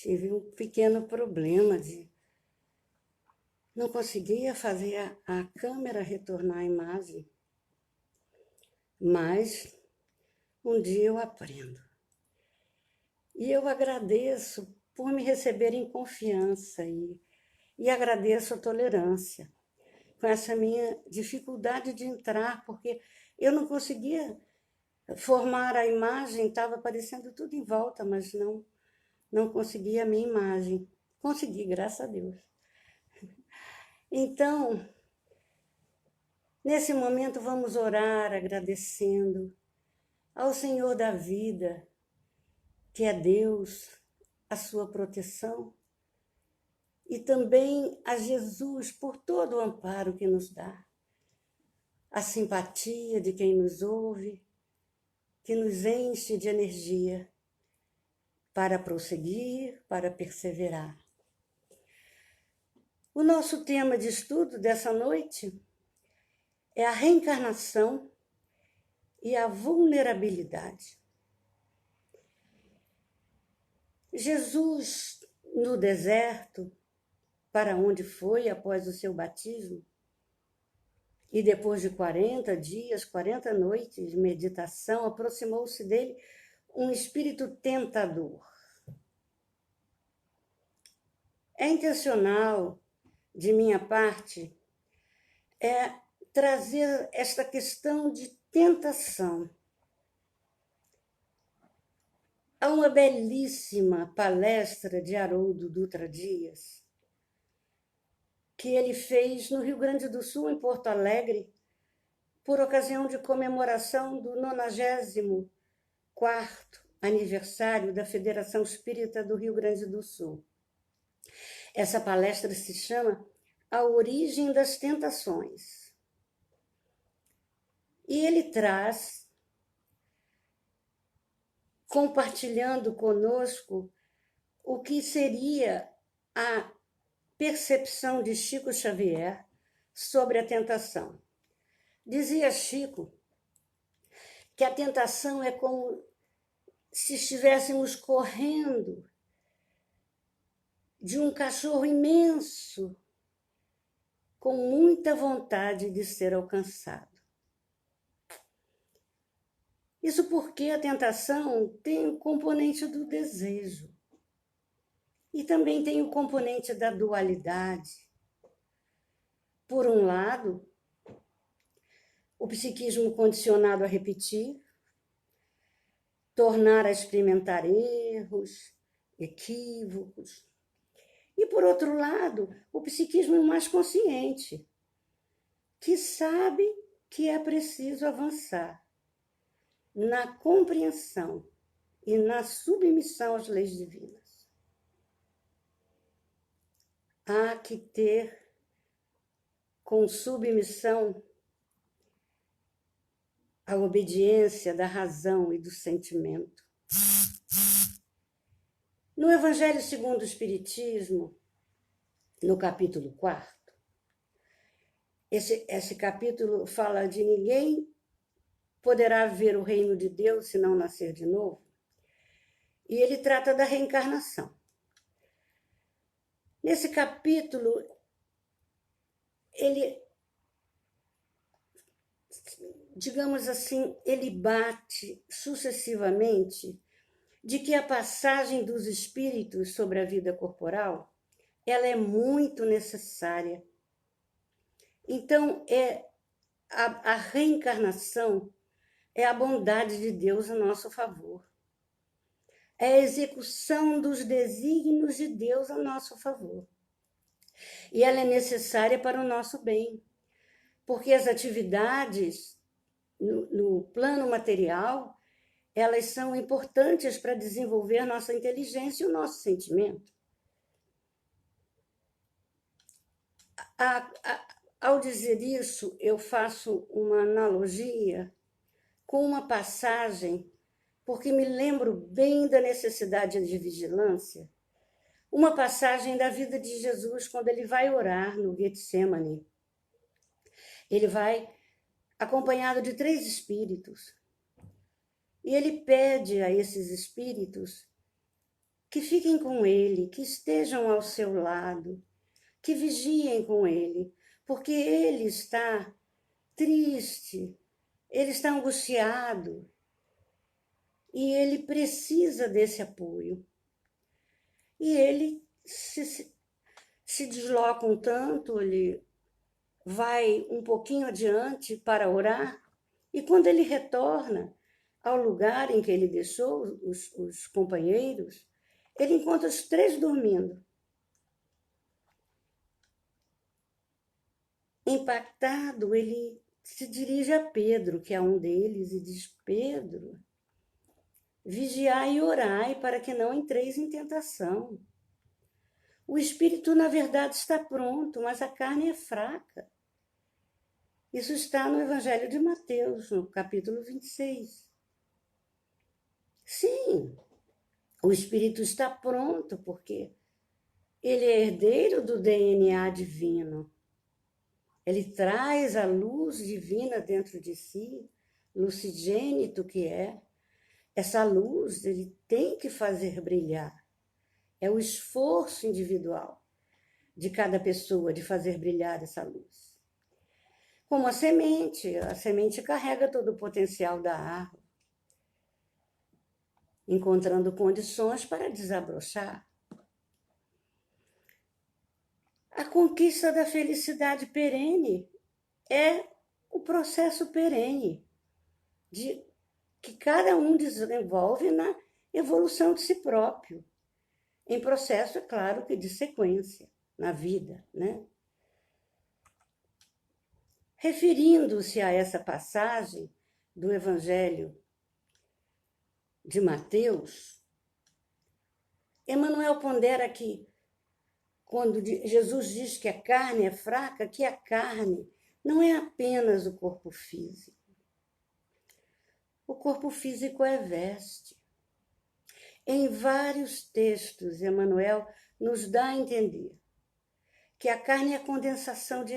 tive um pequeno problema de não conseguia fazer a câmera retornar a imagem, mas um dia eu aprendo. E eu agradeço por me receberem confiança e agradeço a tolerância com essa minha dificuldade de entrar, porque eu não conseguia formar a imagem, estava aparecendo tudo em volta, mas não conseguia a minha imagem. Consegui, graças a Deus. Então, nesse momento, vamos orar agradecendo ao Senhor da vida, que é Deus, a sua proteção, e também a Jesus por todo o amparo que nos dá, a simpatia de quem nos ouve, que nos enche de energia para prosseguir, para perseverar. O nosso tema de estudo dessa noite é a reencarnação e a vulnerabilidade. Jesus, no deserto, para onde foi após o seu batismo, e depois de 40 dias, 40 noites de meditação, aproximou-se dele um espírito tentador. É intencional, de minha parte, trazer esta questão de tentação. Há uma belíssima palestra de Haroldo Dutra Dias, que ele fez no Rio Grande do Sul, em Porto Alegre, por ocasião de comemoração do 94º aniversário da Federação Espírita do Rio Grande do Sul. Essa palestra se chama A Origem das Tentações. E ele traz, compartilhando conosco, o que seria a percepção de Chico Xavier sobre a tentação. Dizia Chico que a tentação é como se estivéssemos correndo de um cachorro imenso, com muita vontade de ser alcançado. Isso porque a tentação tem o componente do desejo e também tem o componente da dualidade. Por um lado, o psiquismo condicionado a repetir, tornar a experimentar erros, equívocos. E, por outro lado, o psiquismo mais consciente, que sabe que é preciso avançar na compreensão e na submissão às leis divinas. Há que ter, com submissão, a obediência da razão e do sentimento. No Evangelho segundo o Espiritismo, no capítulo 4, esse capítulo fala de ninguém poderá ver o reino de Deus se não nascer de novo. E ele trata da reencarnação. Nesse capítulo, ele, digamos assim, ele bate sucessivamente de que a passagem dos espíritos sobre a vida corporal, ela é muito necessária. Então, a reencarnação é a bondade de Deus a nosso favor. É a execução dos desígnios de Deus a nosso favor. E ela é necessária para o nosso bem, porque as atividades no plano material, elas são importantes para desenvolver nossa inteligência e o nosso sentimento. Ao dizer isso, eu faço uma analogia com uma passagem, porque me lembro bem da necessidade de vigilância, uma passagem da vida de Jesus quando ele vai orar no Getsemane. Ele vai acompanhado de 3 espíritos. E ele pede a esses espíritos que fiquem com ele, que estejam ao seu lado, que vigiem com ele, porque ele está triste, ele está angustiado e ele precisa desse apoio. E ele se desloca um tanto, ele vai um pouquinho adiante para orar, e quando ele retorna ao lugar em que ele deixou os companheiros, ele encontra os 3 dormindo. Impactado, ele se dirige a Pedro, que é um deles, e diz: Pedro, vigiai e orai para que não entreis em tentação. O espírito, na verdade, está pronto, mas a carne é fraca. Isso está no Evangelho de Mateus, no capítulo 26. Sim, o espírito está pronto, porque ele é herdeiro do DNA divino. Ele traz a luz divina dentro de si, lucidgênito que é. Essa luz ele tem que fazer brilhar. É o esforço individual de cada pessoa de fazer brilhar essa luz. Como a semente carrega todo o potencial da árvore, encontrando condições para desabrochar. A conquista da felicidade perene é o processo perene que cada um desenvolve na evolução de si próprio, em processo, é claro, que de sequência na vida, né? Referindo-se a essa passagem do Evangelho de Mateus, Emmanuel pondera que, quando Jesus diz que a carne é fraca, que a carne não é apenas o corpo físico. O corpo físico é veste. Em vários textos, Emmanuel nos dá a entender que a carne é a condensação de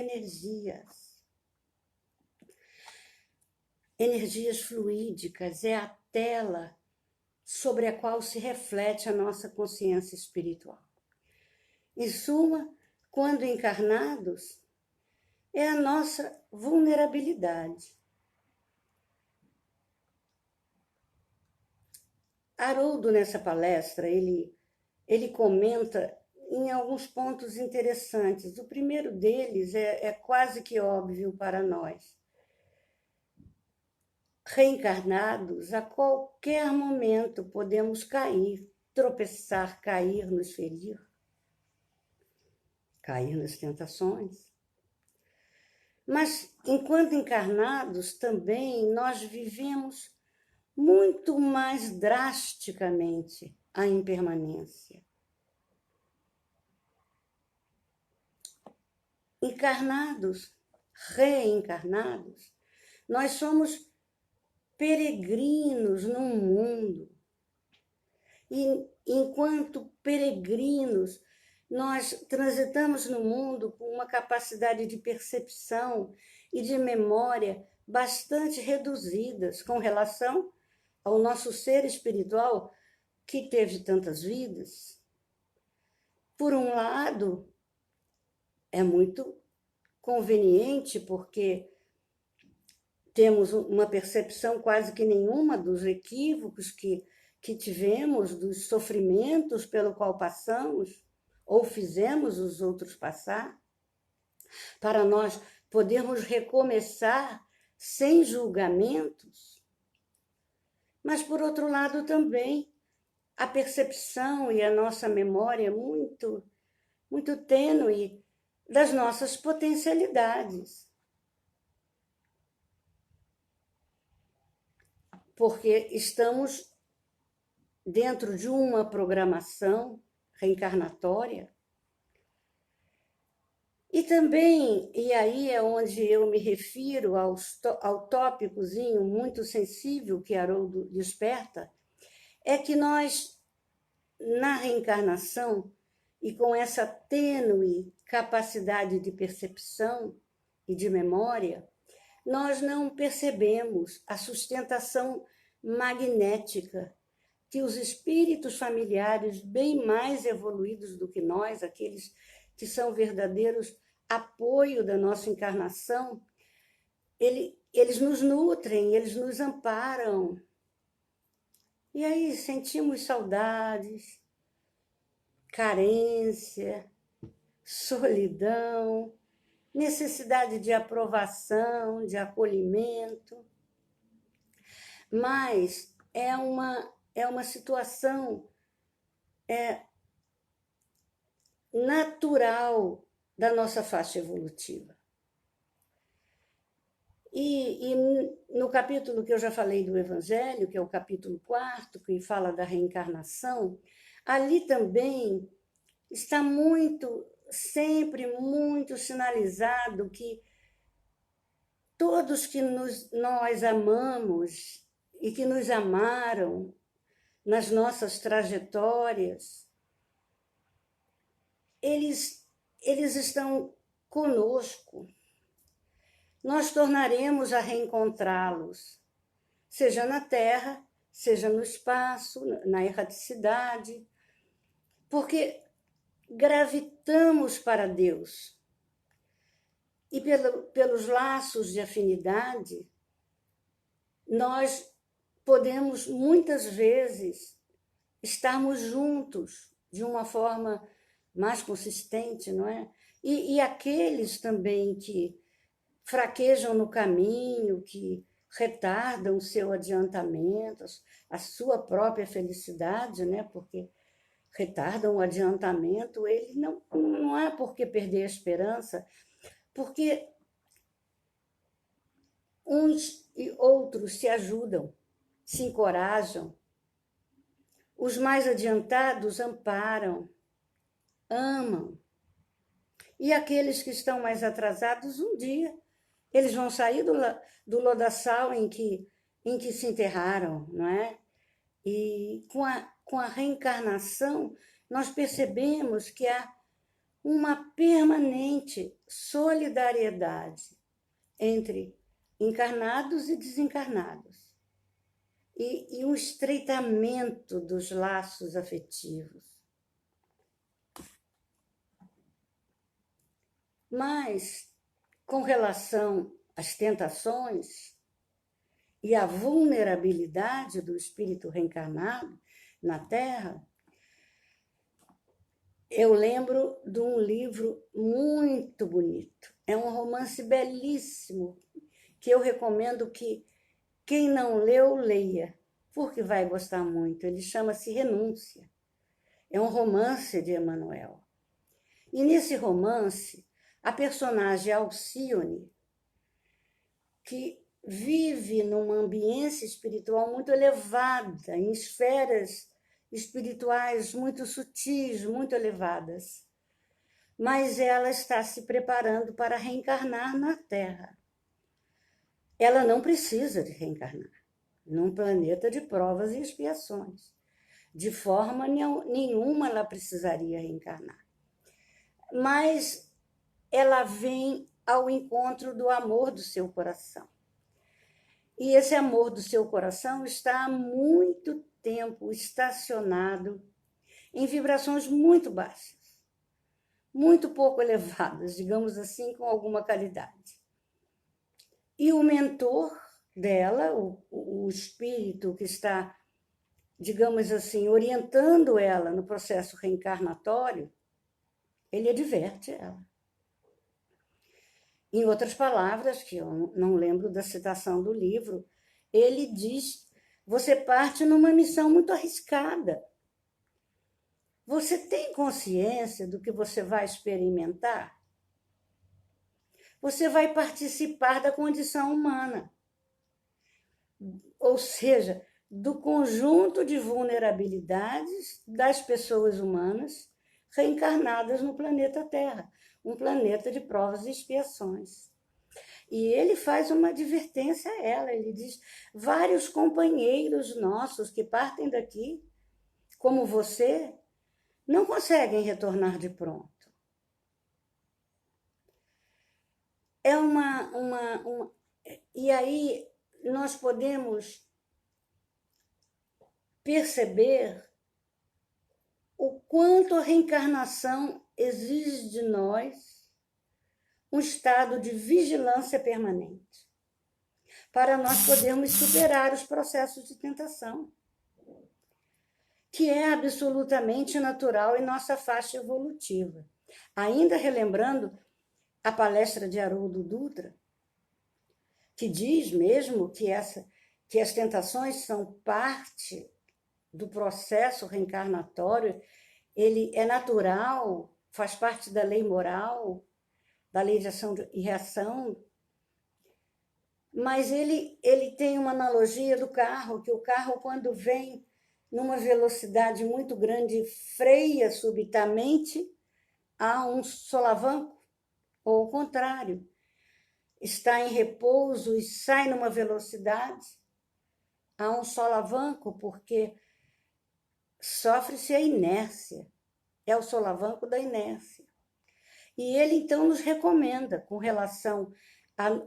energias fluídicas, é a tela sobre a qual se reflete a nossa consciência espiritual. Em suma, quando encarnados, é a nossa vulnerabilidade. Haroldo, nessa palestra, ele comenta em alguns pontos interessantes. O primeiro deles é quase que óbvio para nós. Reencarnados, a qualquer momento podemos cair, tropeçar, cair, nos ferir, cair nas tentações. Mas, enquanto encarnados, também nós vivemos muito mais drasticamente a impermanência. Encarnados, reencarnados, nós somos peregrinos no mundo. E enquanto peregrinos, nós transitamos no mundo com uma capacidade de percepção e de memória bastante reduzidas com relação ao nosso ser espiritual que teve tantas vidas. Por um lado, é muito conveniente porque temos uma percepção quase que nenhuma dos equívocos que tivemos, dos sofrimentos pelo qual passamos ou fizemos os outros passar, para nós podermos recomeçar sem julgamentos. Mas, por outro lado, também a percepção e a nossa memória muito, muito tênue das nossas potencialidades. Porque estamos dentro de uma programação reencarnatória. E também, e aí é onde eu me refiro ao tópicozinho muito sensível que Haroldo desperta, é que nós, na reencarnação, e com essa tênue capacidade de percepção e de memória, nós não percebemos a sustentação magnética que os espíritos familiares bem mais evoluídos do que nós, aqueles que são verdadeiros apoio da nossa encarnação, eles nos nutrem, eles nos amparam. E aí sentimos saudades, carência, solidão, necessidade de aprovação, de acolhimento. Mas é uma situação natural da nossa faixa evolutiva. E no capítulo que eu já falei do Evangelho, que é o capítulo 4, que fala da reencarnação, ali também está sempre muito sinalizado que todos que nós amamos e que nos amaram nas nossas trajetórias, eles estão conosco. Nós tornaremos a reencontrá-los, seja na Terra, seja no espaço, na erraticidade, porque gravitamos para Deus. E pelos laços de afinidade, nós podemos, muitas vezes, estarmos juntos de uma forma mais consistente, não é? E aqueles também que fraquejam no caminho, que retardam o seu adiantamento, a sua própria felicidade, né? Porque retardam o adiantamento, ele não há por que perder a esperança, porque uns e outros se ajudam, se encorajam. Os mais adiantados amparam, amam. E aqueles que estão mais atrasados, um dia, eles vão sair do lodaçal em que se enterraram, não é? E com a reencarnação, nós percebemos que há uma permanente solidariedade entre encarnados e desencarnados, e um estreitamento dos laços afetivos. Mas, com relação às tentações e à vulnerabilidade do espírito reencarnado na Terra, eu lembro de um livro muito bonito. É um romance belíssimo, que eu recomendo que quem não leu, leia, porque vai gostar muito. Ele chama-se Renúncia. É um romance de Emmanuel. E nesse romance, a personagem Alcione, que vive numa ambiência espiritual muito elevada, em esferas espirituais muito sutis, muito elevadas, mas ela está se preparando para reencarnar na Terra. Ela não precisa de reencarnar num planeta de provas e expiações. De forma nenhuma ela precisaria reencarnar. Mas ela vem ao encontro do amor do seu coração. E esse amor do seu coração está há muito tempo estacionado em vibrações muito baixas, muito pouco elevadas, digamos assim, com alguma qualidade. E o mentor dela, o espírito que está, digamos assim, orientando ela no processo reencarnatório, ele adverte ela. Em outras palavras, que eu não lembro da citação do livro, ele diz: você parte numa missão muito arriscada. Você tem consciência do que você vai experimentar? Você vai participar da condição humana, ou seja, do conjunto de vulnerabilidades das pessoas humanas reencarnadas no planeta Terra, um planeta de provas e expiações. E ele faz uma advertência a ela, ele diz: vários companheiros nossos que partem daqui, como você, não conseguem retornar de pronto. E aí nós podemos perceber o quanto a reencarnação exige de nós um estado de vigilância permanente, para nós podermos superar os processos de tentação, que é absolutamente natural em nossa faixa evolutiva. Ainda relembrando a palestra de Haroldo Dutra, que diz mesmo que as tentações são parte do processo reencarnatório, ele é natural, faz parte da lei moral, da lei de ação e reação, mas ele tem uma analogia do carro, que o carro, quando vem numa velocidade muito grande, freia subitamente, há um solavanco, ou ao contrário, está em repouso e sai numa velocidade, há um solavanco, porque sofre-se a inércia, é o solavanco da inércia. E ele, então, nos recomenda, com relação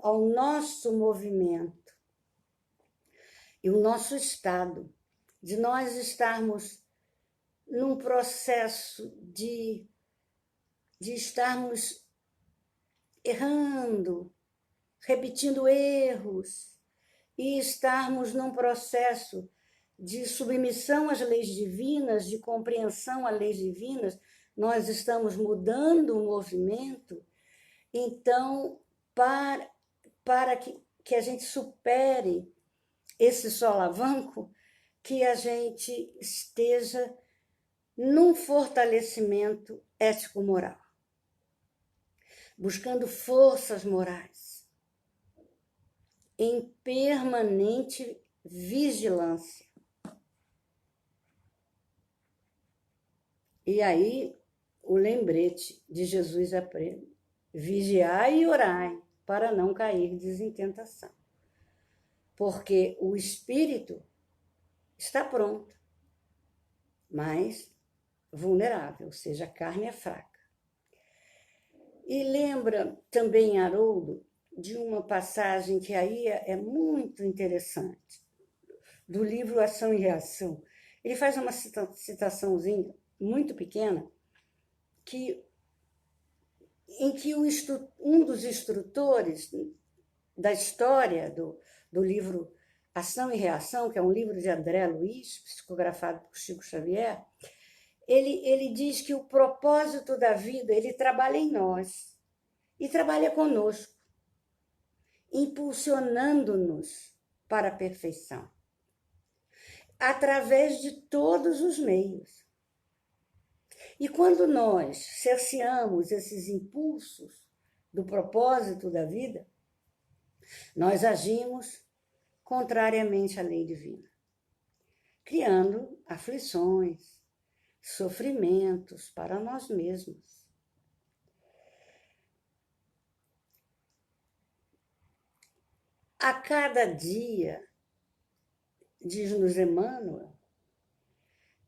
ao nosso movimento e o nosso estado, de nós estarmos num processo de estarmos errando, repetindo erros, e estarmos num processo de submissão às leis divinas, de compreensão às leis divinas, nós estamos mudando o movimento. Então, para que a gente supere esse solavanco, que a gente esteja num fortalecimento ético-moral, buscando forças morais, em permanente vigilância. E aí, o lembrete de Jesus aprende: vigiai e orai, para não cair em tentação. Porque o espírito está pronto, mas vulnerável, ou seja, a carne é fraca. E lembra também, Haroldo, de uma passagem que aí é muito interessante, do livro Ação e Reação. Ele faz uma citaçãozinha muito pequena, em que um dos instrutores da história do livro Ação e Reação, que é um livro de André Luiz, psicografado por Chico Xavier, ele diz que o propósito da vida, ele trabalha em nós e trabalha conosco, impulsionando-nos para a perfeição, através de todos os meios. E quando nós cerceamos esses impulsos do propósito da vida, nós agimos contrariamente à lei divina, criando aflições, sofrimentos para nós mesmos. A cada dia, diz-nos Emmanuel,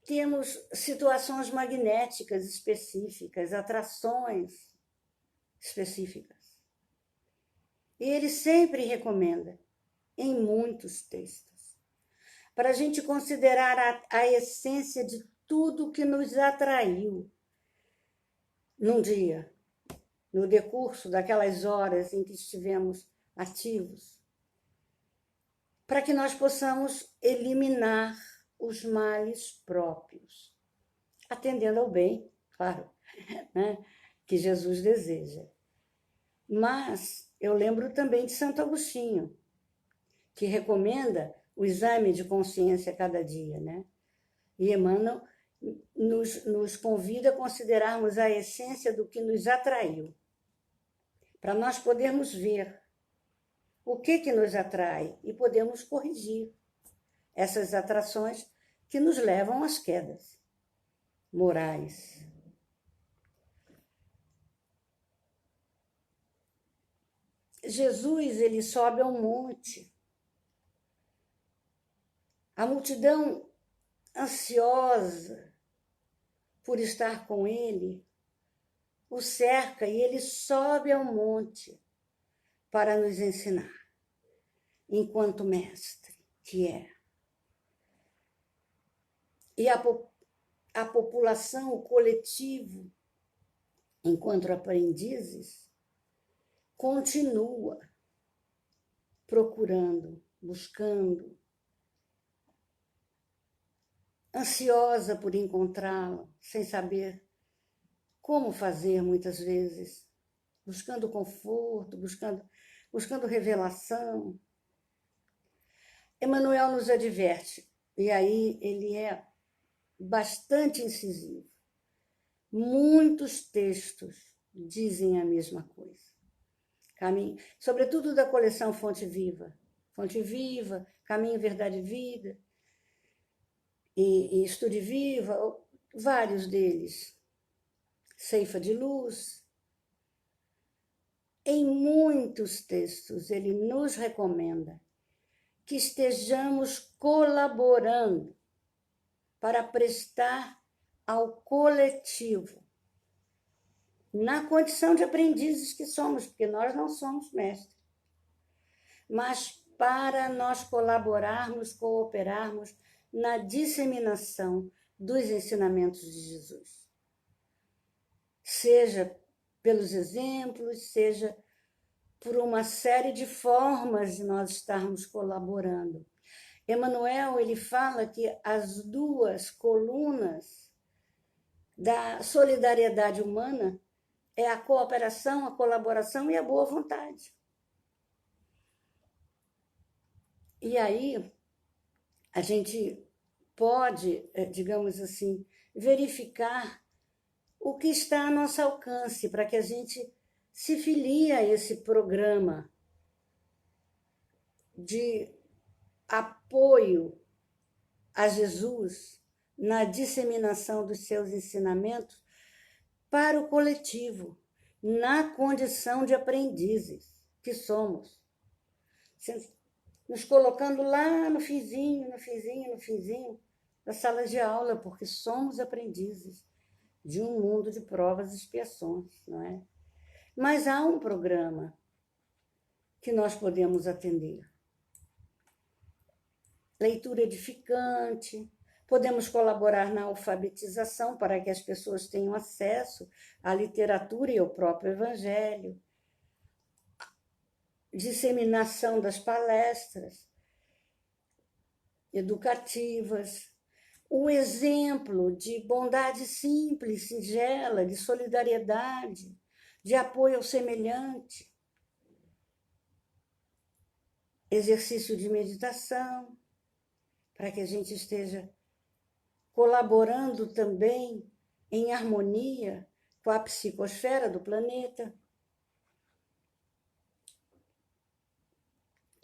temos situações magnéticas específicas, atrações específicas. E ele sempre recomenda, em muitos textos, para a gente considerar a essência de tudo que nos atraiu num dia, no decurso daquelas horas em que estivemos ativos, para que nós possamos eliminar os males próprios, atendendo ao bem, claro, né, que Jesus deseja. Mas eu lembro também de Santo Agostinho, que recomenda o exame de consciência a cada dia, né? E Emmanuel nos convida a considerarmos a essência do que nos atraiu, para nós podermos ver o que nos atrai e podemos corrigir essas atrações que nos levam às quedas morais. Jesus, ele sobe ao monte. A multidão ansiosa por estar com ele o cerca e ele sobe ao monte para nos ensinar, enquanto mestre que é. E a população, o coletivo, enquanto aprendizes, continua procurando, buscando, ansiosa por encontrá-lo, sem saber como fazer muitas vezes, buscando conforto, buscando revelação. Emmanuel nos adverte, e aí ele é bastante incisivo. Muitos textos dizem a mesma coisa. Sobretudo da coleção Fonte Viva, Caminho, Verdade e Vida, e Estude Viva, vários deles, Ceifa de Luz. Em muitos textos ele nos recomenda que estejamos colaborando para prestar ao coletivo, na condição de aprendizes que somos, porque nós não somos mestres, mas para nós colaborarmos, cooperarmos na disseminação dos ensinamentos de Jesus. Seja pelos exemplos, seja por uma série de formas de nós estarmos colaborando. Emmanuel, ele fala que as duas colunas da solidariedade humana é a cooperação, a colaboração e a boa vontade. E aí, a gente pode, digamos assim, verificar o que está a nosso alcance para que a gente se filie a esse programa de apoio a Jesus na disseminação dos seus ensinamentos para o coletivo, na condição de aprendizes que somos. Nos colocando lá no finzinho da sala de aula, porque somos aprendizes de um mundo de provas e expiações, não é? Mas há um programa que nós podemos atender. Leitura edificante, podemos colaborar na alfabetização para que as pessoas tenham acesso à literatura e ao próprio Evangelho, disseminação das palestras educativas, o exemplo de bondade simples, singela, de solidariedade, de apoio ao semelhante, exercício de meditação, para que a gente esteja colaborando também em harmonia com a psicosfera do planeta.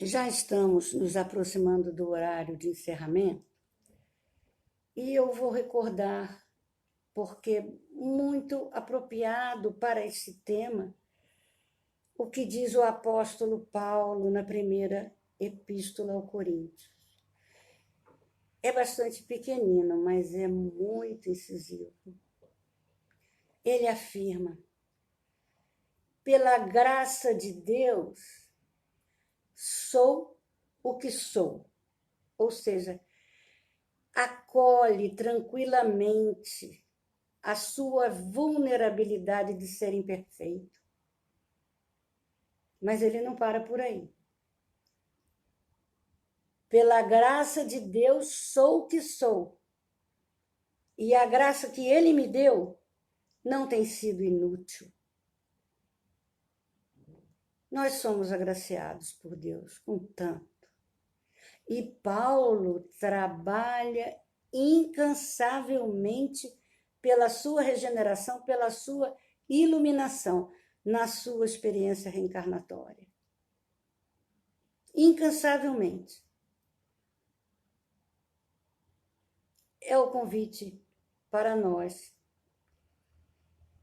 Já estamos nos aproximando do horário de encerramento e eu vou recordar, porque é muito apropriado para esse tema, o que diz o apóstolo Paulo na primeira epístola ao Coríntios. É bastante pequenino, mas é muito incisivo. Ele afirma: pela graça de Deus, sou o que sou. Ou seja, acolhe tranquilamente a sua vulnerabilidade de ser imperfeito. Mas ele não para por aí. Pela graça de Deus, sou o que sou. E a graça que ele me deu não tem sido inútil. Nós somos agraciados por Deus com tanto. E Paulo trabalha incansavelmente pela sua regeneração, pela sua iluminação na sua experiência reencarnatória. Incansavelmente. É o convite para nós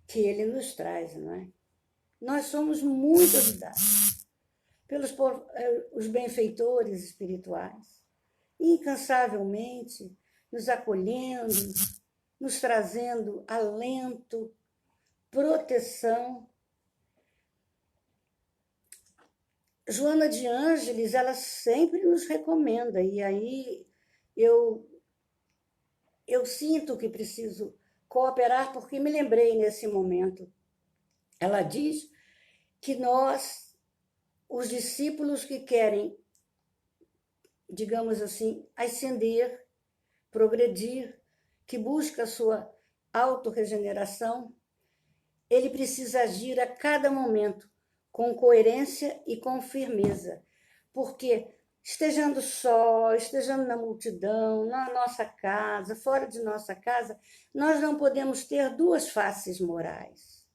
que ele nos traz, não é? Nós somos muito ajudados pelos os benfeitores espirituais, incansavelmente nos acolhendo, nos trazendo alento, proteção. Joana de Ângeles, ela sempre nos recomenda, e aí eu eu sinto que preciso cooperar porque me lembrei nesse momento. Ela diz que nós, os discípulos que querem, digamos assim, ascender, progredir, que busca a sua autorregeneração, ele precisa agir a cada momento com coerência e com firmeza, porque estejando só, estejando na multidão, na nossa casa, fora de nossa casa, nós não podemos ter duas faces morais.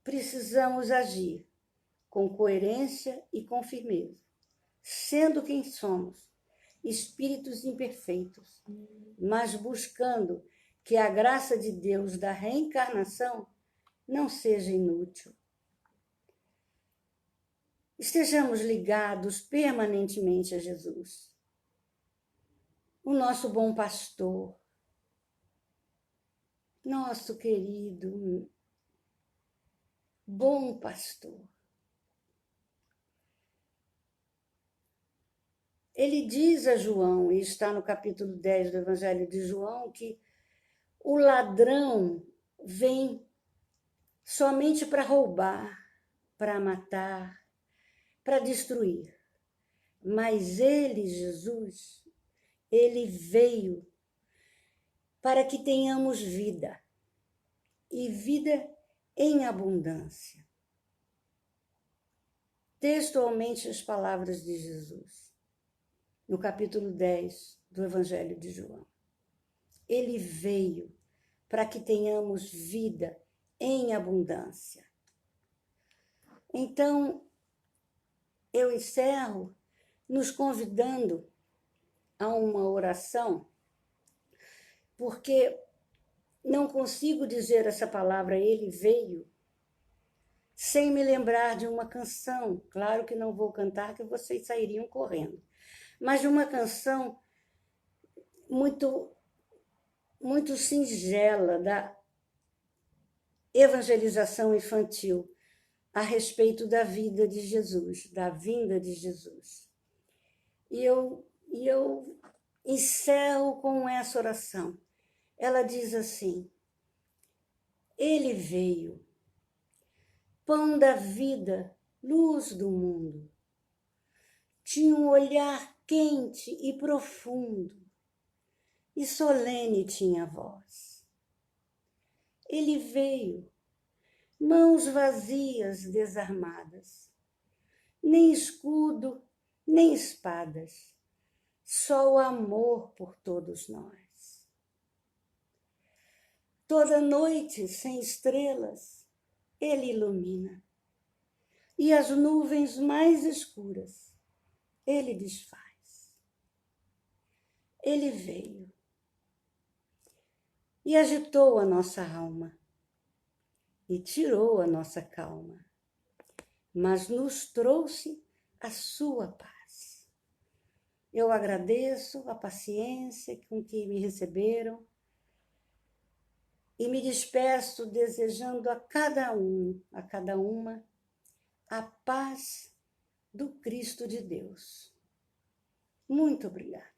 Precisamos agir com coerência e com firmeza, sendo quem somos, espíritos imperfeitos, mas buscando que a graça de Deus da reencarnação não seja inútil. Estejamos ligados permanentemente a Jesus, o nosso bom pastor, nosso querido bom pastor. Ele diz a João, e está no capítulo 10 do Evangelho de João, que o ladrão vem somente para roubar, para matar, para destruir. Mas ele, Jesus, ele veio para que tenhamos vida, e vida em abundância. Textualmente as palavras de Jesus, no capítulo 10 do Evangelho de João. Ele veio para que tenhamos vida em abundância. Então, eu encerro nos convidando a uma oração, porque não consigo dizer essa palavra, ele veio, sem me lembrar de uma canção. Claro que não vou cantar, que vocês sairiam correndo. Mas de uma canção muito, muito singela da evangelização infantil a respeito da vida de Jesus, da vinda de Jesus. E eu encerro com essa oração. Ela diz assim: ele veio, pão da vida, luz do mundo. Tinha um olhar quente e profundo, e solene tinha a voz. Ele veio, mãos vazias, desarmadas, nem escudo, nem espadas, só o amor por todos nós. Toda noite, sem estrelas, ele ilumina, e as nuvens mais escuras ele desfaz. Ele veio e agitou a nossa alma e tirou a nossa calma, mas nos trouxe a sua paz. Eu agradeço a paciência com que me receberam e me despeço desejando a cada um, a cada uma, a paz do Cristo de Deus. Muito obrigada.